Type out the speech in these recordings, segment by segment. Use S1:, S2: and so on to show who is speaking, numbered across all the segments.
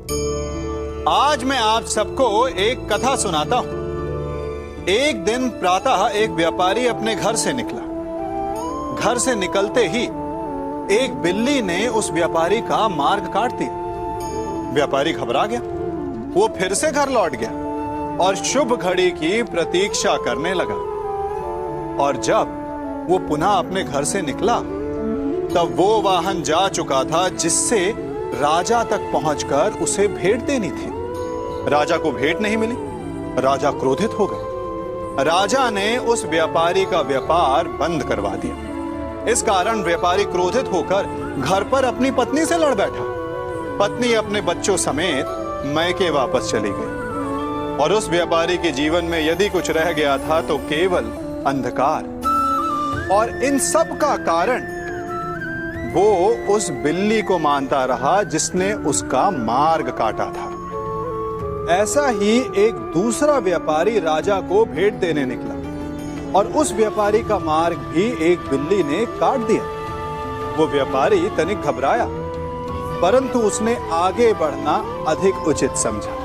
S1: आज मैं आप सबको एक कथा सुनाता हूं। एक दिन प्रातः एक व्यापारी अपने घर से निकला। घर से निकलते ही एक बिल्ली ने उस व्यापारी का मार्ग काट दिया। व्यापारी घबरा गया। वो फिर से घर लौट गया और शुभ घड़ी की प्रतीक्षा करने लगा। और जब वो पुनः अपने घर से निकला तब वो वाहन जा चुका था जिससे राजा तक पहुंचकर उसे भेंट देनी थी। राजा को भेंट नहीं मिली। राजा क्रोधित हो गए। राजा ने उस व्यापारी का व्यापार बंद करवा दिया। इस कारण व्यापारी क्रोधित होकर घर पर अपनी पत्नी से लड़ बैठा। पत्नी अपने बच्चों समेत मैके वापस चली गई और उस व्यापारी के जीवन में यदि कुछ रह गया था तो केवल अंधकार। और इन सब का कारण वो उस बिल्ली को मानता रहा जिसने उसका मार्ग काटा था। ऐसा ही एक दूसरा व्यापारी राजा को भेंट देने निकला और उस व्यापारी का मार्ग भी एक बिल्ली ने काट दिया। वो व्यापारी तनिक घबराया, परंतु उसने आगे बढ़ना अधिक उचित समझा।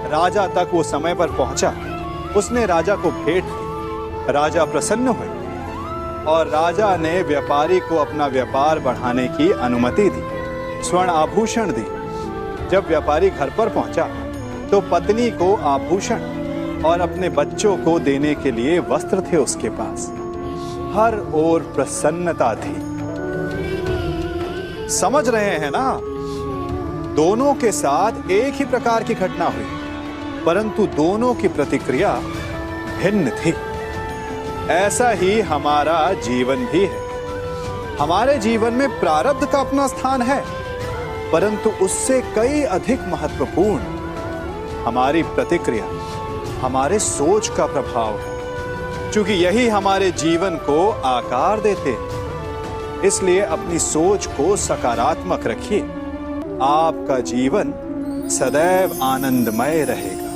S1: राजा तक वो समय पर पहुंचा। उसने राजा को भेंट दी। राजा प्रसन्न हुए और राजा ने व्यापारी को अपना व्यापार बढ़ाने की अनुमति दी, स्वर्ण आभूषण दी। जब व्यापारी घर पर पहुंचा तो पत्नी को आभूषण और अपने बच्चों को देने के लिए वस्त्र थे उसके पास। हर ओर प्रसन्नता थी। समझ रहे हैं ना? दोनों के साथ एक ही प्रकार की घटना हुई, परंतु दोनों की प्रतिक्रिया भिन्न थी। ऐसा ही हमारा जीवन भी है। हमारे जीवन में प्रारब्ध का अपना स्थान है, परंतु उससे कई अधिक महत्वपूर्ण हमारी प्रतिक्रिया, हमारे सोच का प्रभाव है। क्योंकि यही हमारे जीवन को आकार देते हैं। इसलिए अपनी सोच को सकारात्मक रखिए। आपका जीवन सदैव आनंदमय रहेगा।